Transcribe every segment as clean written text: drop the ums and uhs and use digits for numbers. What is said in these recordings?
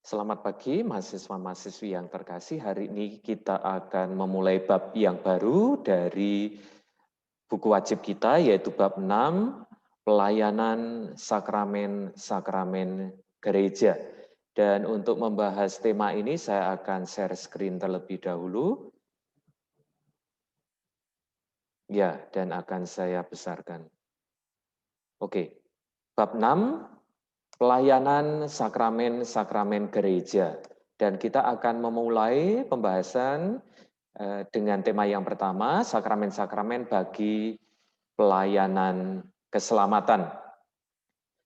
Selamat pagi, mahasiswa-mahasiswi yang terkasih. Hari ini kita akan memulai bab yang baru dari buku wajib kita, yaitu bab 6, pelayanan sakramen-sakramen gereja. Dan untuk membahas tema ini, saya akan share screen terlebih dahulu. Ya, dan akan saya besarkan. Oke, bab 6, pelayanan sakramen-sakramen gereja. Dan kita akan memulai pembahasan dengan tema yang pertama, sakramen-sakramen bagi pelayanan keselamatan.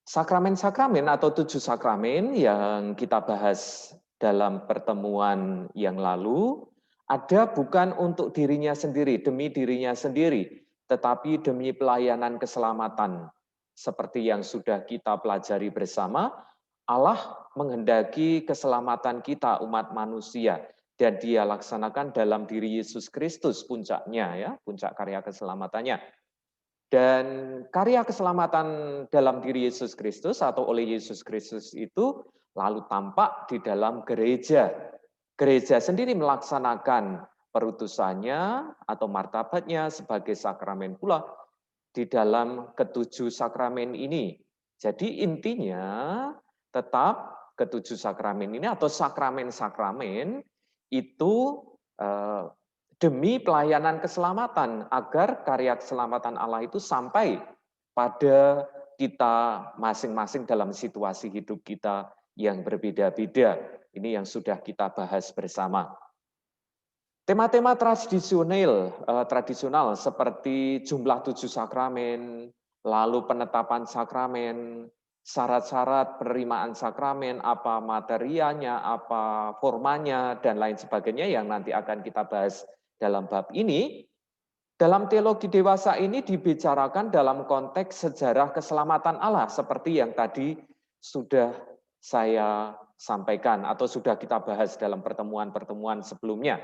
Sakramen-sakramen atau 7 sakramen yang kita bahas dalam pertemuan yang lalu, ada bukan untuk dirinya sendiri, demi dirinya sendiri, tetapi demi pelayanan keselamatan. Seperti yang sudah kita pelajari bersama, Allah menghendaki keselamatan kita umat manusia dan Dia laksanakan dalam diri Yesus Kristus puncaknya ya, puncak karya keselamatannya. Dan karya keselamatan dalam diri Yesus Kristus atau oleh Yesus Kristus itu lalu tampak di dalam gereja. Gereja sendiri melaksanakan perutusannya atau martabatnya sebagai sakramen pula di dalam ketujuh sakramen ini. Jadi intinya tetap ketujuh sakramen ini atau sakramen-sakramen itu eh, demi pelayanan keselamatan agar karya keselamatan Allah itu sampai pada kita masing-masing dalam situasi hidup kita yang berbeda-beda. Ini yang sudah kita bahas bersama. Tema-tema tradisional seperti jumlah 7 sakramen, lalu penetapan sakramen, syarat-syarat penerimaan sakramen, apa materianya, apa formanya, dan lain sebagainya yang nanti akan kita bahas dalam bab ini. Dalam teologi dewasa ini dibicarakan dalam konteks sejarah keselamatan Allah, seperti yang tadi sudah saya sampaikan atau sudah kita bahas dalam pertemuan-pertemuan sebelumnya.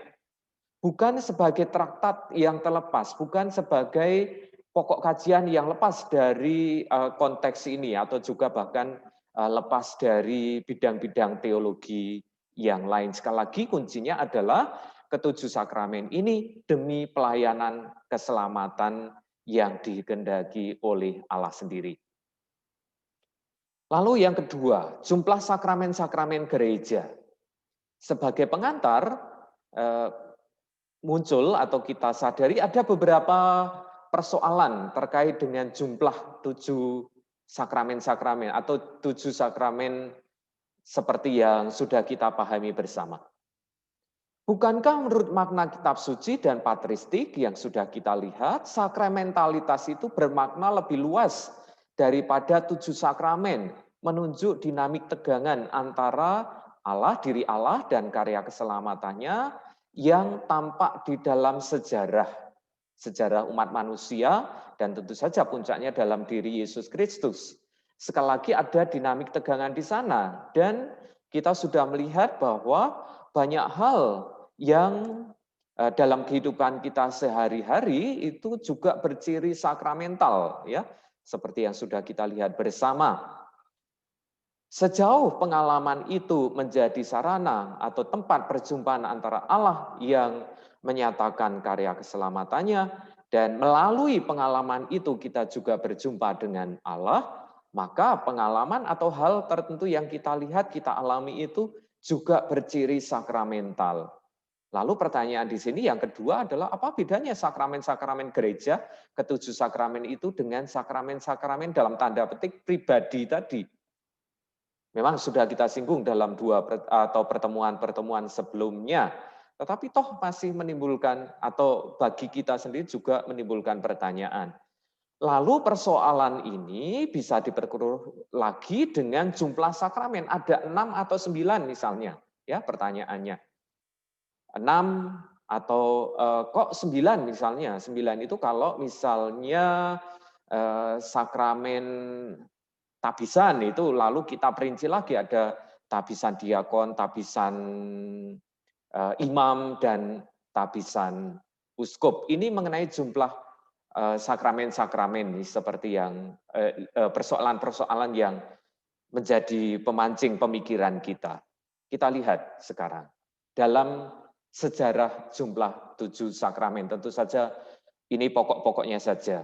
Bukan sebagai traktat yang terlepas, bukan sebagai pokok kajian yang lepas dari konteks ini atau juga bahkan lepas dari bidang-bidang teologi yang lain. Sekali lagi kuncinya adalah ketujuh sakramen ini demi pelayanan keselamatan yang dikehendaki oleh Allah sendiri. Lalu yang kedua, jumlah sakramen-sakramen gereja. Sebagai pengantar, muncul atau kita sadari ada beberapa persoalan terkait dengan jumlah 7 sakramen-sakramen atau 7 sakramen seperti yang sudah kita pahami bersama. Bukankah menurut makna kitab suci dan patristik yang sudah kita lihat, sakramentalitas itu bermakna lebih luas daripada 7 sakramen, menunjuk dinamik tegangan antara Allah, diri Allah, dan karya keselamatannya yang tampak di dalam sejarah umat manusia, dan tentu saja puncaknya dalam diri Yesus Kristus. Sekali lagi ada dinamik tegangan di sana, dan kita sudah melihat bahwa banyak hal yang dalam kehidupan kita sehari-hari itu juga berciri sakramental, ya, seperti yang sudah kita lihat bersama. Sejauh pengalaman itu menjadi sarana atau tempat perjumpaan antara Allah yang menyatakan karya keselamatannya, dan melalui pengalaman itu kita juga berjumpa dengan Allah, maka pengalaman atau hal tertentu yang kita lihat, kita alami itu juga berciri sakramental. Lalu pertanyaan di sini yang kedua adalah apa bedanya sakramen-sakramen gereja, ketujuh sakramen itu dengan sakramen-sakramen dalam tanda petik pribadi tadi. Memang sudah kita singgung dalam pertemuan-pertemuan sebelumnya, tetapi toh masih menimbulkan atau bagi kita sendiri juga menimbulkan pertanyaan. Lalu persoalan ini bisa diperkeruh lagi dengan jumlah sakramen, ada 6 atau 9 misalnya, ya pertanyaannya. 6 atau kok 9 misalnya. 9 itu kalau misalnya sakramen tabisan itu lalu kita perinci lagi ada tabisan diakon, tabisan imam, dan tabisan uskup. Ini mengenai jumlah sakramen-sakramen seperti yang persoalan-persoalan yang menjadi pemancing pemikiran kita. Kita lihat sekarang dalam sejarah jumlah 7 sakramen, tentu saja ini pokok-pokoknya saja.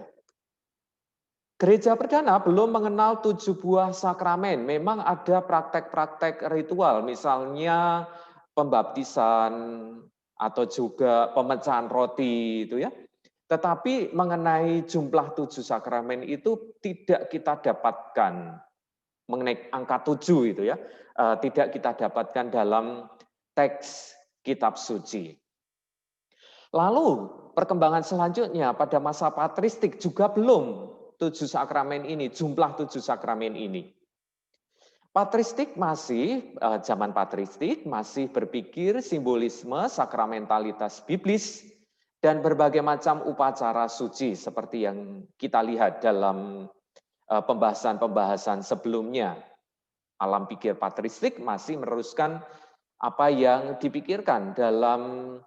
Gereja perdana belum mengenal 7 buah sakramen. Memang ada praktek-praktek ritual, misalnya pembaptisan atau juga pemecahan roti itu ya. Tetapi mengenai jumlah 7 sakramen itu tidak kita dapatkan, mengenai angka 7 itu ya, tidak kita dapatkan dalam teks kitab suci. Lalu perkembangan selanjutnya pada masa patristik juga belum 7 sakramen ini, jumlah 7 sakramen ini. Patristik masih, zaman patristik masih berpikir simbolisme, sakramentalitas biblis, dan berbagai macam upacara suci seperti yang kita lihat dalam pembahasan-pembahasan sebelumnya. Alam pikir patristik masih meneruskan apa yang dipikirkan dalam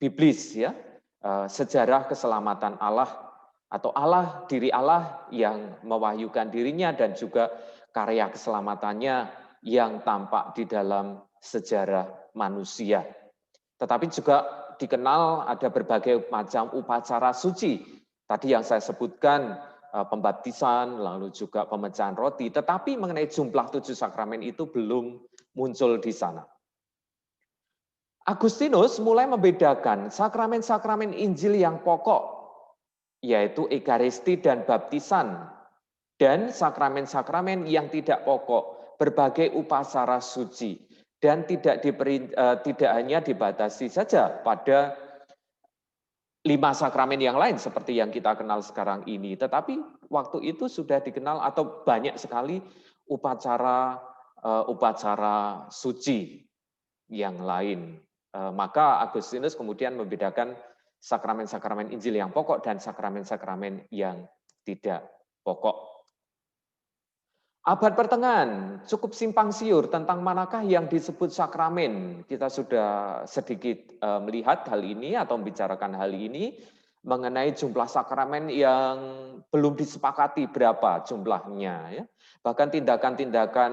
biblis ya, sejarah keselamatan Allah atau Allah, diri Allah yang mewahyukan dirinya dan juga karya keselamatannya yang tampak di dalam sejarah manusia. Tetapi juga dikenal ada berbagai macam upacara suci. Tadi yang saya sebutkan pembaptisan, lalu juga pemecahan roti, tetapi mengenai jumlah 7 sakramen itu belum muncul di sana. Agustinus mulai membedakan sakramen-sakramen Injil yang pokok, yaitu Ekaristi dan baptisan, dan sakramen-sakramen yang tidak pokok, berbagai upacara suci, dan tidak hanya dibatasi saja pada 5 sakramen yang lain seperti yang kita kenal sekarang ini, tetapi waktu itu sudah dikenal atau banyak sekali upacara suci yang lain. Maka Agustinus kemudian membedakan sakramen-sakramen Injil yang pokok dan sakramen-sakramen yang tidak pokok. Abad pertengahan cukup simpang siur tentang manakah yang disebut sakramen. Kita sudah sedikit melihat hal ini atau membicarakan hal ini mengenai jumlah sakramen yang belum disepakati berapa jumlahnya. Ya. Bahkan tindakan-tindakan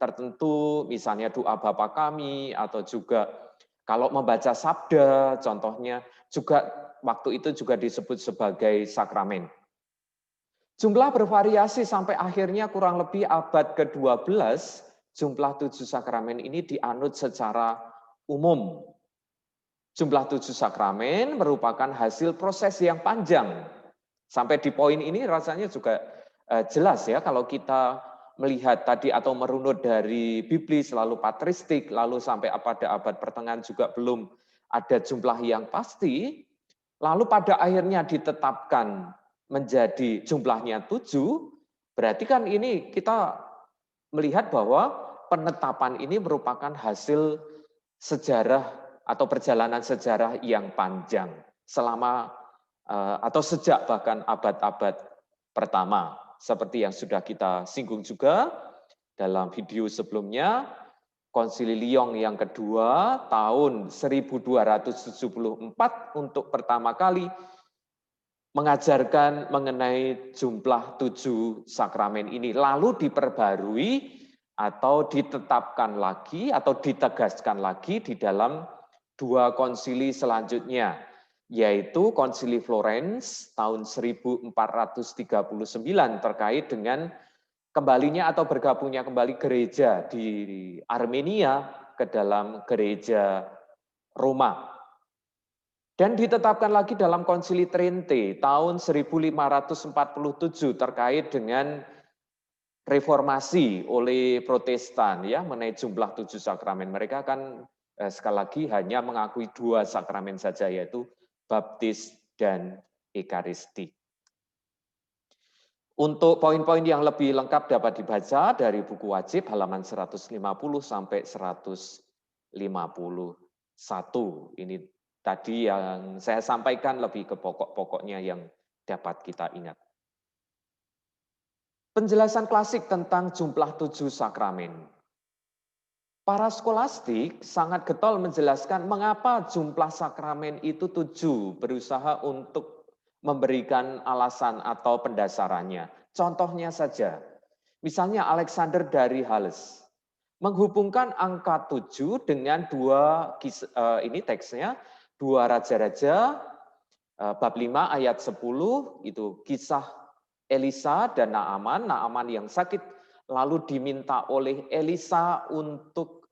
tertentu, misalnya doa Bapa Kami atau juga kalau membaca sabda, contohnya juga waktu itu juga disebut sebagai sakramen. Jumlah bervariasi sampai akhirnya kurang lebih abad ke-12, jumlah 7 sakramen ini dianut secara umum. Jumlah 7 sakramen merupakan hasil proses yang panjang. Sampai di poin ini rasanya juga jelas ya kalau kita melihat tadi atau merunut dari biblis, lalu patristik, lalu sampai pada abad pertengahan juga belum ada jumlah yang pasti, lalu pada akhirnya ditetapkan menjadi jumlahnya 7, berarti kan ini kita melihat bahwa penetapan ini merupakan hasil sejarah atau perjalanan sejarah yang panjang selama atau sejak bahkan abad-abad pertama. Seperti yang sudah kita singgung juga dalam video sebelumnya, Konsili Lyon yang kedua tahun 1274 untuk pertama kali mengajarkan mengenai jumlah 7 sakramen ini, lalu diperbarui atau ditetapkan lagi atau ditegaskan lagi di dalam 2 konsili selanjutnya, yaitu Konsili Florence tahun 1439 terkait dengan kembalinya atau bergabungnya kembali gereja di Armenia ke dalam gereja Roma. Dan ditetapkan lagi dalam Konsili Trente tahun 1547 terkait dengan reformasi oleh Protestan ya mengenai jumlah 7 sakramen. Mereka kan sekali lagi hanya mengakui 2 sakramen saja, yaitu baptis dan Ekaristi. Untuk poin-poin yang lebih lengkap dapat dibaca dari buku wajib halaman 150 sampai 151. Ini tadi yang saya sampaikan lebih ke pokok-pokoknya yang dapat kita ingat. Penjelasan klasik tentang jumlah 7 sakramen. Para skolastik sangat getol menjelaskan mengapa jumlah sakramen itu 7, berusaha untuk memberikan alasan atau pendasarannya. Contohnya saja, misalnya Alexander dari Hales. menghubungkan angka 7 dengan ini teksnya, 2 Raja-Raja bab 5 ayat 10, itu kisah Elisa dan Naaman. Naaman yang sakit lalu diminta oleh Elisa untuk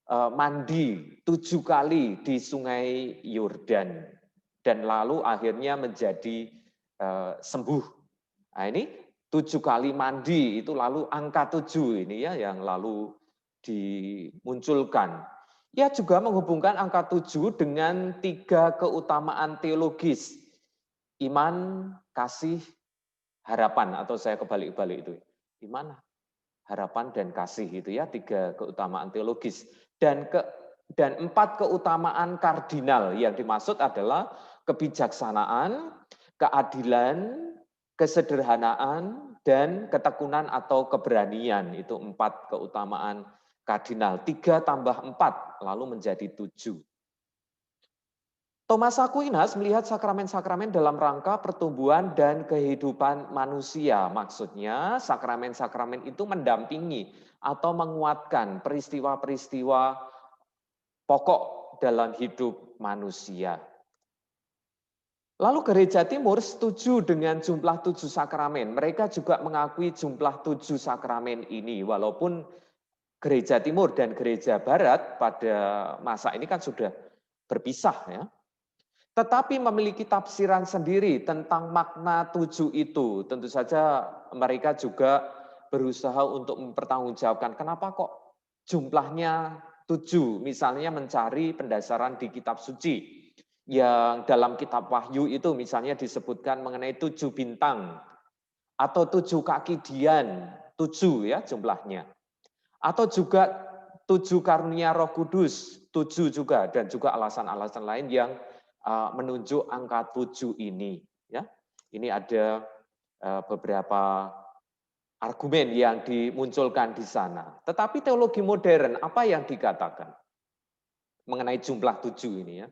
mandi 7 kali di sungai Yordan. Dan lalu akhirnya menjadi sembuh. Nah ini 7 kali mandi itu lalu angka 7 ini ya yang lalu dimunculkan. Ya juga menghubungkan angka 7 dengan 3 keutamaan teologis. Iman, kasih, harapan, atau saya kebalik-balik itu. Iman, harapan, dan kasih itu ya, 3 keutamaan teologis. Dan 4 keutamaan kardinal yang dimaksud adalah kebijaksanaan, keadilan, kesederhanaan, dan ketekunan atau keberanian. Itu 4 keutamaan kardinal. 3 tambah 4 lalu menjadi 7. Thomas Aquinas melihat sakramen-sakramen dalam rangka pertumbuhan dan kehidupan manusia. Maksudnya sakramen-sakramen itu mendampingi atau menguatkan peristiwa-peristiwa pokok dalam hidup manusia. Lalu Gereja Timur setuju dengan jumlah 7 sakramen. Mereka juga mengakui jumlah 7 sakramen ini. Walaupun Gereja Timur dan Gereja Barat pada masa ini kan sudah berpisah ya. Tetapi memiliki tafsiran sendiri tentang makna 7 itu. Tentu saja mereka juga berusaha untuk mempertanggungjawabkan kenapa kok jumlahnya 7. Misalnya mencari pendasaran di kitab suci. Yang dalam kitab Wahyu itu misalnya disebutkan mengenai 7 bintang. Atau 7 kaki Dian, 7 ya jumlahnya. Atau juga 7 karunia Roh Kudus, 7 juga. Dan juga alasan-alasan lain yang menunjuk angka 7 ini. Ya, ini ada beberapa argumen yang dimunculkan di sana. Tetapi teologi modern, apa yang dikatakan mengenai jumlah 7 ini ya?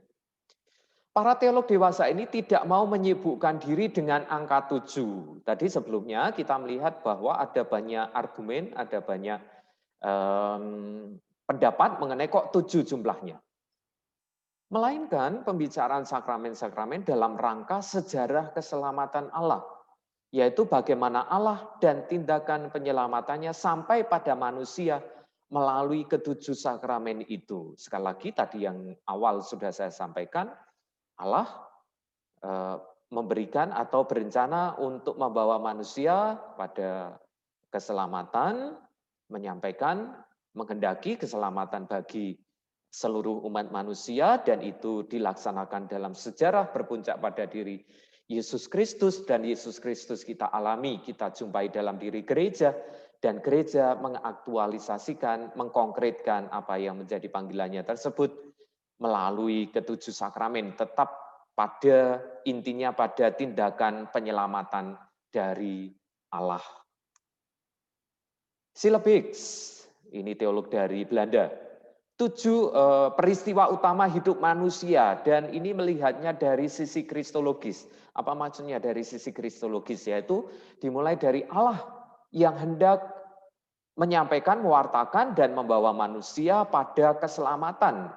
Para teolog dewasa ini tidak mau menyibukkan diri dengan angka 7. Tadi sebelumnya kita melihat bahwa ada banyak argumen, ada banyak pendapat mengenai kok 7 jumlahnya. Melainkan pembicaraan sakramen-sakramen dalam rangka sejarah keselamatan Allah, yaitu bagaimana Allah dan tindakan penyelamatannya sampai pada manusia melalui ketujuh sakramen itu. Sekali lagi tadi yang awal sudah saya sampaikan, Allah memberikan atau berencana untuk membawa manusia pada keselamatan, menyampaikan, menghendaki keselamatan bagi seluruh umat manusia, dan itu dilaksanakan dalam sejarah berpuncak pada diri Yesus Kristus, dan Yesus Kristus kita alami, kita jumpai dalam diri gereja, dan gereja mengaktualisasikan, mengkonkretkan apa yang menjadi panggilannya tersebut melalui ketujuh sakramen, tetap pada intinya pada tindakan penyelamatan dari Allah. Silebix, ini teolog dari Belanda. 7 peristiwa utama hidup manusia, dan ini melihatnya dari sisi kristologis. Apa maksudnya dari sisi kristologis? Yaitu dimulai dari Allah yang hendak menyampaikan, mewartakan, dan membawa manusia pada keselamatan.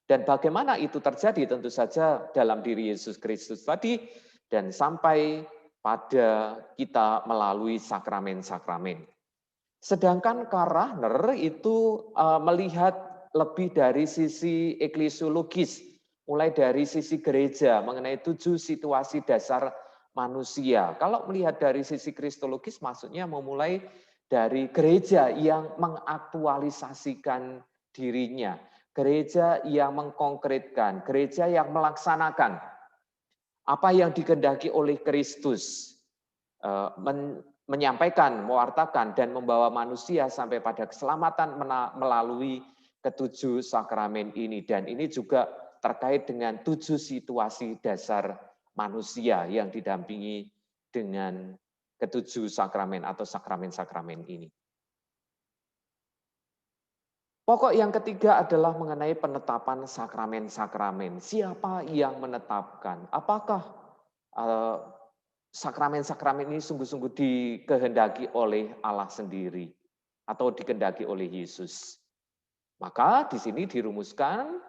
Dan bagaimana itu terjadi? Tentu saja dalam diri Yesus Kristus tadi, dan sampai pada kita melalui sakramen-sakramen. Sedangkan Karl Rahner itu melihat lebih dari sisi eklesiologis, mulai dari sisi gereja mengenai 7 situasi dasar manusia. Kalau melihat dari sisi kristologis, maksudnya memulai dari gereja yang mengaktualisasikan dirinya, gereja yang mengkonkretkan, gereja yang melaksanakan apa yang dikehendaki oleh Kristus, menyampaikan, mewartakan, dan membawa manusia sampai pada keselamatan melalui ketujuh sakramen ini. Dan ini juga terkait dengan 7 situasi dasar manusia yang didampingi dengan ketujuh sakramen atau sakramen-sakramen ini. Pokok yang ketiga adalah mengenai penetapan sakramen-sakramen. Siapa yang menetapkan? Apakah sakramen-sakramen ini sungguh-sungguh dikehendaki oleh Allah sendiri atau dikehendaki oleh Yesus? Maka di sini dirumuskan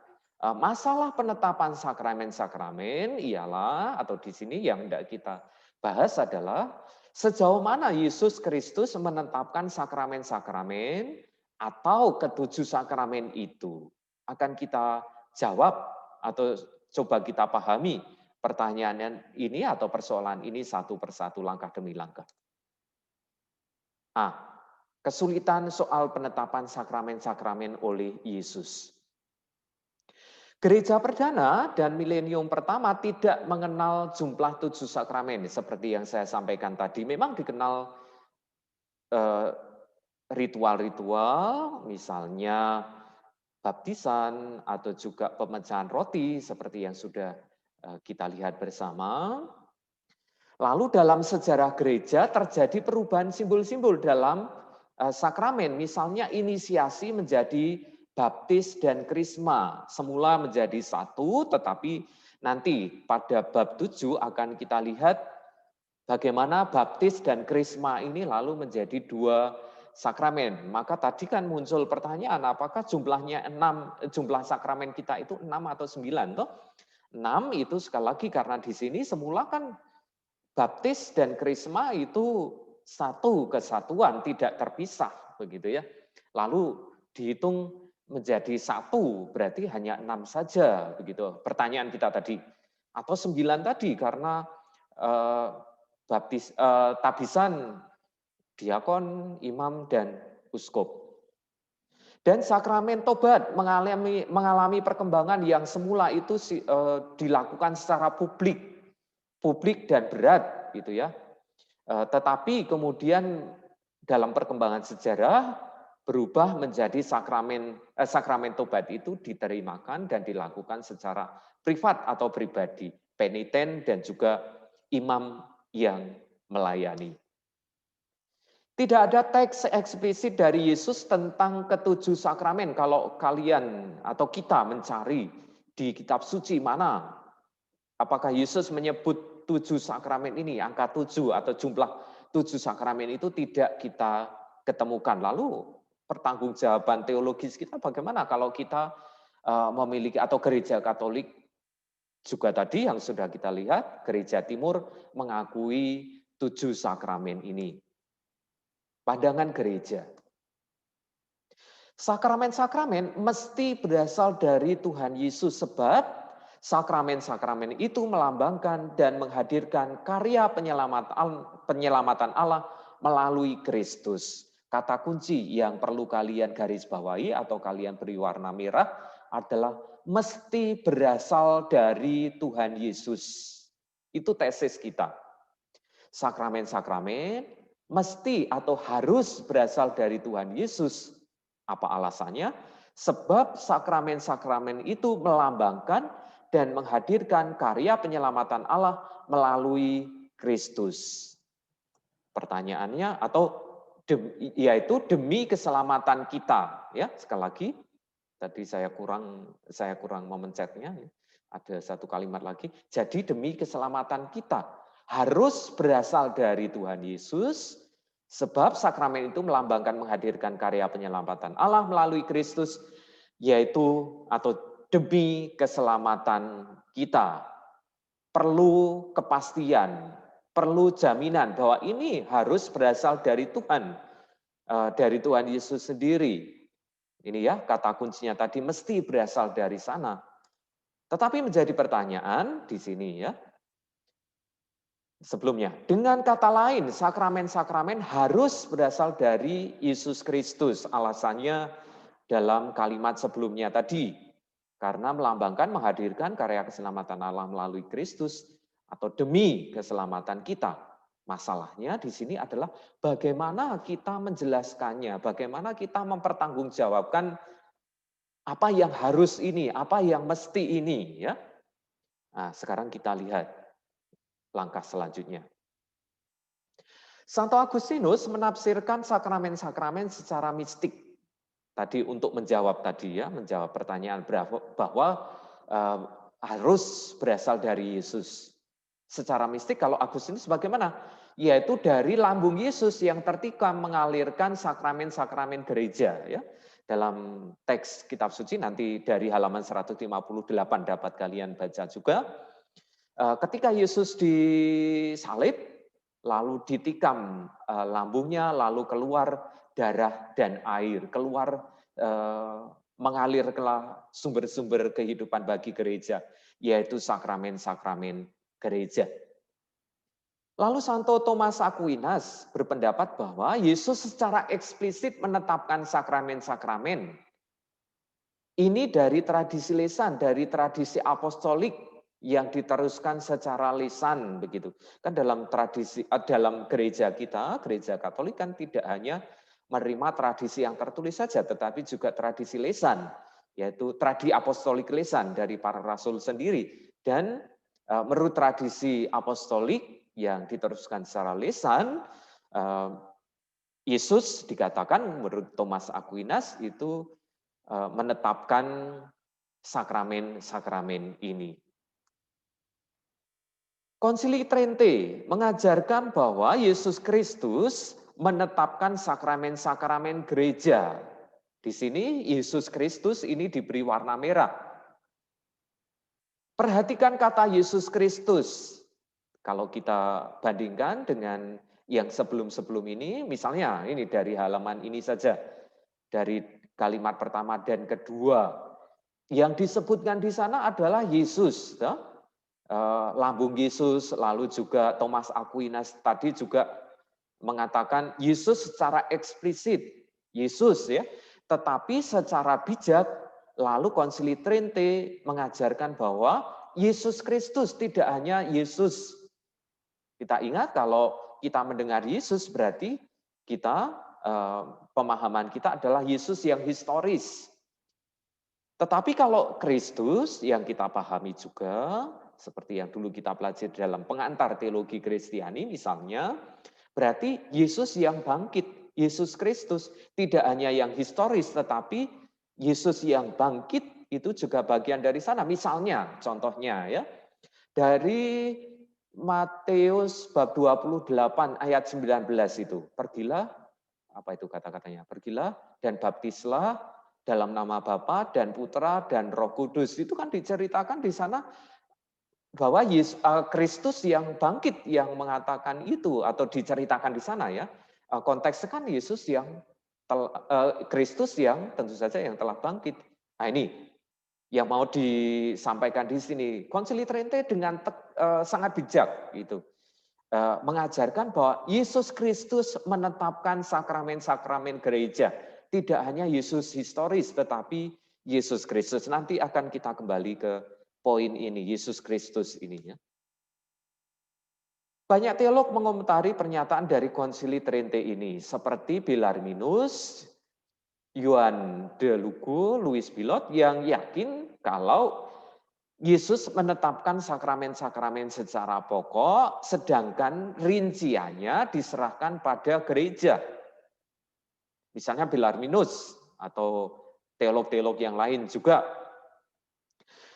masalah penetapan sakramen-sakramen ialah, atau di sini yang hendak kita bahas adalah sejauh mana Yesus Kristus menetapkan sakramen-sakramen atau ketujuh sakramen itu. Akan kita jawab atau coba kita pahami pertanyaan ini atau persoalan ini satu persatu, langkah demi langkah. Kesulitan soal penetapan sakramen-sakramen oleh Yesus. Gereja perdana dan milenium pertama tidak mengenal jumlah 7 sakramen seperti yang saya sampaikan tadi. Memang dikenal ritual-ritual, misalnya baptisan atau juga pemecahan roti seperti yang sudah kita lihat bersama. Lalu dalam sejarah gereja terjadi perubahan simbol-simbol dalam sakramen, misalnya inisiasi menjadi baptis dan krisma. Semula menjadi satu, tetapi nanti pada bab 7 akan kita lihat bagaimana baptis dan krisma ini lalu menjadi 2 sakramen. Maka tadi kan muncul pertanyaan, apakah jumlahnya 6, jumlah sakramen kita itu 6 atau 9? Toh? 6 itu sekali lagi karena di sini semula kan baptis dan krisma itu satu kesatuan, tidak terpisah, begitu ya. Lalu dihitung menjadi satu, berarti hanya 6 saja, begitu. Pertanyaan kita tadi, atau 9 tadi karena tabisan diakon, imam dan uskup. Dan sakramen tobat mengalami perkembangan yang semula itu dilakukan secara publik dan berat gitu ya. Tetapi kemudian dalam perkembangan sejarah berubah menjadi sakramen tobat itu diterimakan dan dilakukan secara privat atau pribadi, peniten dan juga imam yang melayani. Tidak ada teks eksplisit dari Yesus tentang ketujuh sakramen. Kalau kalian atau kita mencari di kitab suci mana, apakah Yesus menyebut 7 sakramen ini, angka 7 atau jumlah 7 sakramen itu tidak kita ketemukan. Lalu pertanggungjawaban teologis kita bagaimana kalau kita memiliki, atau gereja Katolik juga tadi yang sudah kita lihat, gereja Timur mengakui 7 sakramen ini. Pandangan gereja. Sakramen-sakramen mesti berasal dari Tuhan Yesus sebab sakramen-sakramen itu melambangkan dan menghadirkan karya penyelamatan Allah melalui Kristus. Kata kunci yang perlu kalian garis bawahi atau kalian beri warna merah adalah mesti berasal dari Tuhan Yesus. Itu tesis kita. Sakramen-sakramen mesti atau harus berasal dari Tuhan Yesus. Apa alasannya? Sebab sakramen-sakramen itu melambangkan dan menghadirkan karya penyelamatan Allah melalui Kristus. Pertanyaannya, yaitu demi keselamatan kita. Ya, sekali lagi, tadi saya kurang memencetnya. Ada satu kalimat lagi. Jadi demi keselamatan kita harus berasal dari Tuhan Yesus, sebab sakramen itu melambangkan menghadirkan karya penyelamatan Allah melalui Kristus, yaitu atau demi keselamatan kita. Perlu kepastian, perlu jaminan bahwa ini harus berasal dari Tuhan Yesus sendiri. Ini ya kata kuncinya tadi, mesti berasal dari sana. Tetapi menjadi pertanyaan di sini ya. Sebelumnya, dengan kata lain, sakramen-sakramen harus berasal dari Yesus Kristus. Alasannya dalam kalimat sebelumnya tadi, karena melambangkan menghadirkan karya keselamatan Allah melalui Kristus atau demi keselamatan kita. Masalahnya di sini adalah bagaimana kita menjelaskannya, bagaimana kita mempertanggungjawabkan apa yang harus ini, apa yang mesti ini, ya. Nah, sekarang kita lihat langkah selanjutnya. Santo Agustinus menafsirkan sakramen-sakramen secara mistik. Tadi untuk menjawab pertanyaan bahwa harus berasal dari Yesus. Secara mistik kalau Agustinus bagaimana? Yaitu dari lambung Yesus yang tertikam mengalirkan sakramen-sakramen gereja. Ya. dalam teks kitab suci, nanti dari halaman 158 dapat kalian baca juga. Ketika Yesus disalib, lalu ditikam lambungnya, lalu keluar darah dan air, keluar mengalir ke sumber-sumber kehidupan bagi gereja, yaitu sakramen-sakramen gereja. Lalu Santo Thomas Aquinas berpendapat bahwa Yesus secara eksplisit menetapkan sakramen-sakramen. Ini dari tradisi lisan, dari tradisi apostolik yang diteruskan secara lisan begitu. Kan dalam tradisi dalam gereja kita, gereja Katolik kan tidak hanya menerima tradisi yang tertulis saja, tetapi juga tradisi lisan, yaitu tradisi apostolik lisan dari para rasul sendiri. Dan menurut tradisi apostolik yang diteruskan secara lisan, Yesus dikatakan menurut Thomas Aquinas itu menetapkan sakramen-sakramen ini. Konsili Trente mengajarkan bahwa Yesus Kristus menetapkan sakramen-sakramen gereja. Di sini Yesus Kristus ini diberi warna merah. Perhatikan kata Yesus Kristus. Kalau kita bandingkan dengan yang sebelum-sebelum ini, misalnya ini dari halaman ini saja, dari kalimat pertama dan kedua, yang disebutkan di sana adalah Yesus, lambung Yesus, lalu juga Thomas Aquinas tadi juga mengatakan Yesus secara eksplisit, Yesus ya, tetapi secara bijak, lalu Konsili Trente mengajarkan bahwa Yesus Kristus tidak hanya Yesus. Kita ingat kalau kita mendengar Yesus berarti kita pemahaman kita adalah Yesus yang historis. Tetapi kalau Kristus yang kita pahami juga, seperti yang dulu kita pelajari dalam pengantar teologi Kristiani misalnya, berarti Yesus yang bangkit, Yesus Kristus tidak hanya yang historis, tetapi Yesus yang bangkit itu juga bagian dari sana. Misalnya, contohnya ya, dari Matius bab 28 ayat 19 itu, pergilah, apa itu kata-katanya? Pergilah dan baptislah dalam nama Bapa dan Putra dan Roh Kudus. Itu kan diceritakan di sana bahwa Kristus yang bangkit yang mengatakan itu atau diceritakan di sana ya. Konteksnya kan Yesus yang Kristus yang tentu saja yang telah bangkit. Nah ini yang mau disampaikan di sini. Konsili Trente dengan sangat bijak gitu. Mengajarkan bahwa Yesus Kristus menetapkan sakramen-sakramen gereja. Tidak hanya Yesus historis, tetapi Yesus Kristus. Nanti akan kita kembali ke poin ini, Yesus Kristus ini ya. Banyak teolog mengomentari pernyataan dari Konsili Trente ini, seperti Bellarminus, Yohan de Lugo, Louis Pilot, yang yakin kalau Yesus menetapkan sakramen-sakramen secara pokok, sedangkan rinciannya diserahkan pada gereja. Misalnya Bellarminus atau teolog-teolog yang lain juga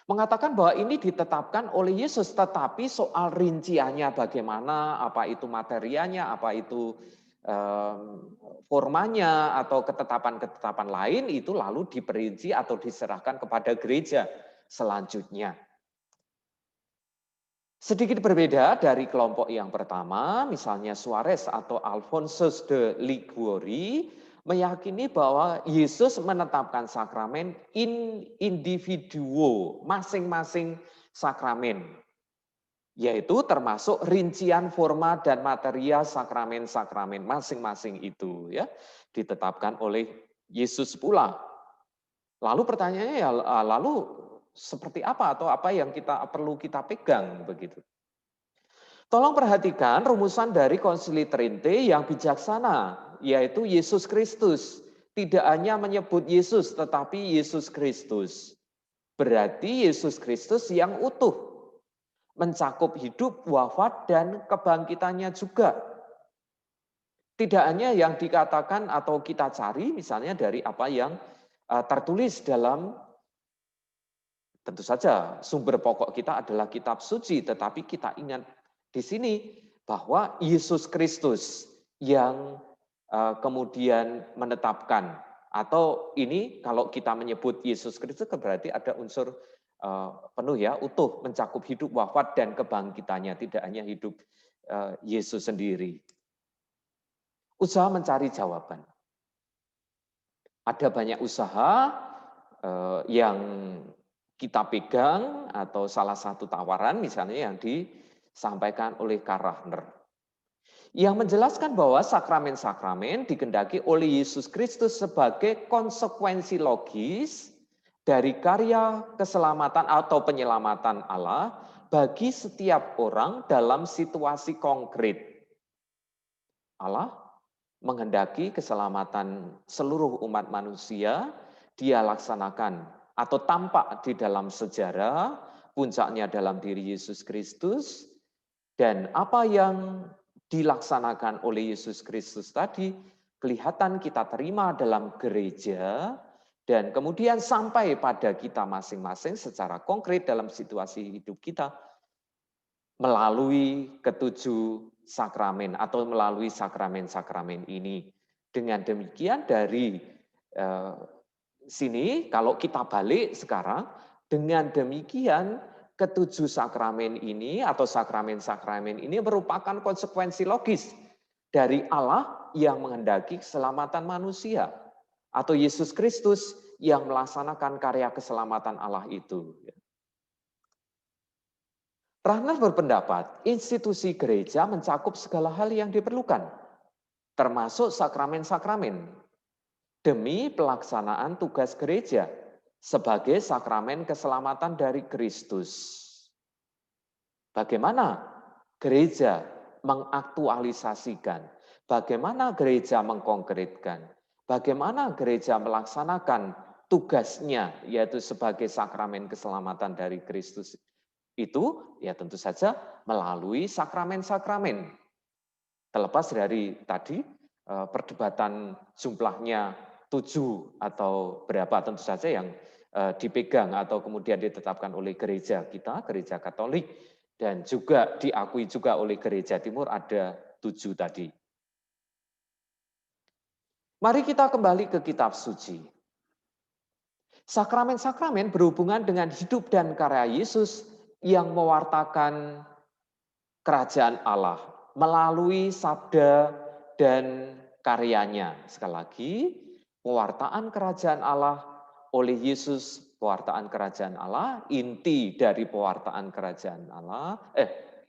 mengatakan bahwa ini ditetapkan oleh Yesus, tetapi soal rinciannya bagaimana, apa itu materianya, apa itu formanya, atau ketetapan-ketetapan lain, itu lalu diperinci atau diserahkan kepada gereja selanjutnya. Sedikit berbeda dari kelompok yang pertama, misalnya Suarez atau Alphonsus de Liguori, meyakini bahwa Yesus menetapkan sakramen in individuo, masing-masing sakramen. Yaitu termasuk rincian forma dan materia sakramen-sakramen masing-masing itu ya ditetapkan oleh Yesus pula. Lalu pertanyaannya ya lalu seperti apa atau apa yang perlu kita pegang begitu. Tolong perhatikan rumusan dari Konsili Trente yang bijaksana, yaitu Yesus Kristus. Tidak hanya menyebut Yesus, tetapi Yesus Kristus. Berarti Yesus Kristus yang utuh. Mencakup hidup, wafat, dan kebangkitannya juga. Tidak hanya yang dikatakan atau kita cari, misalnya dari apa yang tertulis dalam, tentu saja sumber pokok kita adalah kitab suci, tetapi kita ingat di sini bahwa Yesus Kristus yang kemudian menetapkan Atau ini kalau kita menyebut Yesus Kristus berarti ada unsur penuh ya, utuh, mencakup hidup, wafat, dan kebangkitannya, tidak hanya hidup Yesus sendiri. Usaha mencari jawaban. Ada banyak usaha yang kita pegang atau salah satu tawaran misalnya yang disampaikan oleh Karl Rahner. Yang menjelaskan bahwa sakramen-sakramen dikehendaki oleh Yesus Kristus sebagai konsekuensi logis dari karya keselamatan atau penyelamatan Allah bagi setiap orang dalam situasi konkret. Allah menghendaki keselamatan seluruh umat manusia, Dia laksanakan atau tampak di dalam sejarah, puncaknya dalam diri Yesus Kristus, dan apa yang dilaksanakan oleh Yesus Kristus tadi, kelihatan kita terima dalam gereja, dan kemudian sampai pada kita masing-masing secara konkret dalam situasi hidup kita, melalui ketujuh sakramen atau melalui sakramen-sakramen ini. Dengan demikian dari sini, kalau kita balik sekarang, dengan demikian ketujuh sakramen ini atau sakramen-sakramen ini merupakan konsekuensi logis dari Allah yang menghendaki keselamatan manusia atau Yesus Kristus yang melaksanakan karya keselamatan Allah itu. Rahner berpendapat institusi gereja mencakup segala hal yang diperlukan, termasuk sakramen-sakramen, demi pelaksanaan tugas gereja sebagai sakramen keselamatan dari Kristus. Bagaimana gereja mengaktualisasikan, bagaimana gereja mengkonkretkan, bagaimana gereja melaksanakan tugasnya, yaitu sebagai sakramen keselamatan dari Kristus itu, ya tentu saja melalui sakramen-sakramen. Terlepas dari tadi perdebatan jumlahnya 7 atau berapa, tentu saja yang dipegang atau kemudian ditetapkan oleh gereja kita, gereja Katolik, dan juga diakui juga oleh gereja Timur ada 7 tadi. Mari kita kembali ke kitab suci. Sakramen-sakramen berhubungan dengan hidup dan karya Yesus yang mewartakan kerajaan Allah melalui sabda dan karyanya. Sekali lagi, pewartaan kerajaan Allah oleh Yesus, pewartaan kerajaan Allah, inti dari pewartaan kerajaan Allah,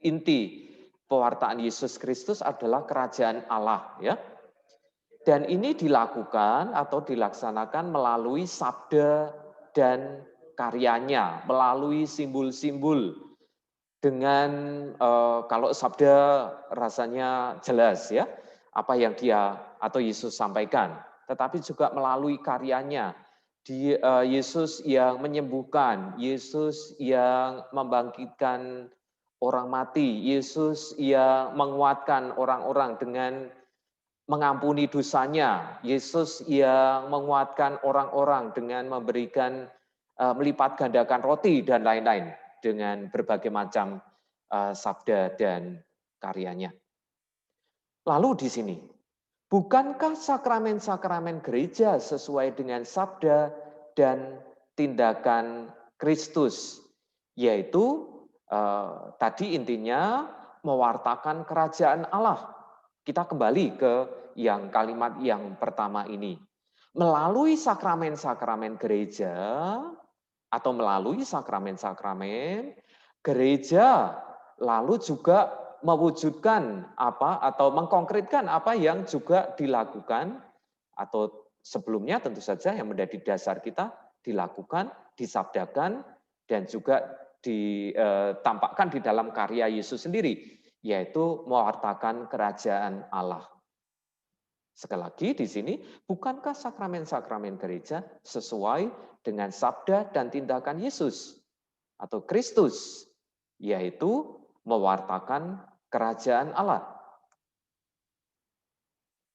inti pewartaan Yesus Kristus adalah kerajaan Allah, ya. Dan ini dilakukan atau dilaksanakan melalui sabda dan karyanya, melalui simbol-simbol. Dengan kalau sabda rasanya jelas ya, apa yang dia atau Yesus sampaikan, tetapi juga melalui karyanya. Yesus yang menyembuhkan, Yesus yang membangkitkan orang mati, Yesus yang menguatkan orang-orang dengan mengampuni dosanya, Yesus yang menguatkan orang-orang dengan memberikan melipat gandakan roti dan lain-lain dengan berbagai macam sabda dan karyanya. Lalu di sini, bukankah sakramen-sakramen gereja sesuai dengan sabda dan tindakan Kristus, yaitu tadi intinya mewartakan kerajaan Allah. Kita kembali ke yang kalimat yang pertama ini. Melalui sakramen-sakramen gereja atau melalui sakramen-sakramen, gereja lalu juga mewujudkan apa atau mengkonkretkan apa yang juga dilakukan atau sebelumnya tentu saja yang menjadi dasar kita dilakukan, disabdakan, dan juga ditampakkan di dalam karya Yesus sendiri, yaitu mewartakan kerajaan Allah. Sekali lagi di sini, bukankah sakramen-sakramen gereja sesuai dengan sabda dan tindakan Yesus atau Kristus, yaitu mewartakan kerajaan Allah.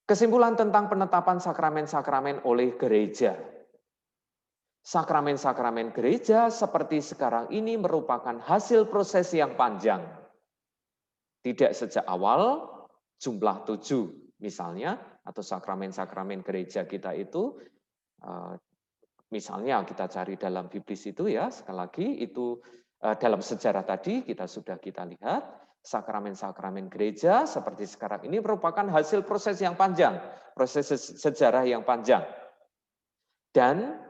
Kesimpulan tentang penetapan sakramen-sakramen oleh gereja. Sakramen-sakramen gereja seperti sekarang ini merupakan hasil proses yang panjang. Tidak sejak awal, jumlah 7 misalnya, atau sakramen-sakramen gereja kita itu Misalnya kita cari dalam Biblis itu ya, sekali lagi itu dalam sejarah tadi kita lihat sakramen-sakramen gereja seperti sekarang ini merupakan hasil proses yang panjang, proses sejarah yang panjang. Dan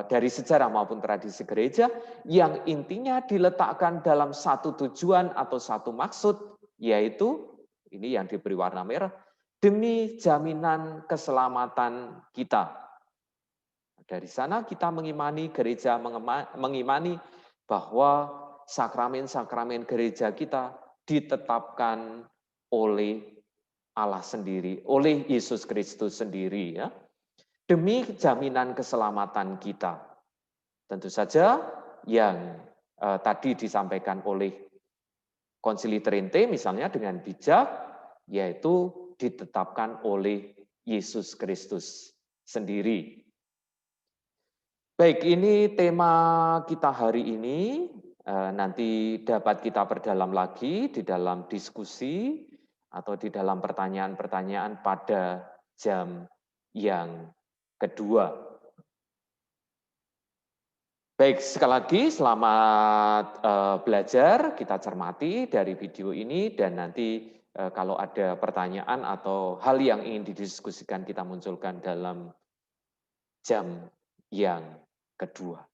dari sejarah maupun tradisi gereja yang intinya diletakkan dalam satu tujuan atau satu maksud, yaitu ini yang diberi warna merah, demi jaminan keselamatan kita. Dari sana kita mengimani, gereja mengimani bahwa sakramen-sakramen gereja kita ditetapkan oleh Allah sendiri, oleh Yesus Kristus sendiri ya. Demi jaminan keselamatan kita. Tentu saja yang tadi disampaikan oleh Konsili Trente misalnya dengan bijak, yaitu ditetapkan oleh Yesus Kristus sendiri. Baik, ini tema kita hari ini. Nanti dapat kita perdalam lagi di dalam diskusi atau di dalam pertanyaan-pertanyaan pada jam yang kedua. Baik, sekali lagi selamat belajar, kita cermati dari video ini dan nanti kalau ada pertanyaan atau hal yang ingin didiskusikan kita munculkan dalam jam yang kedua.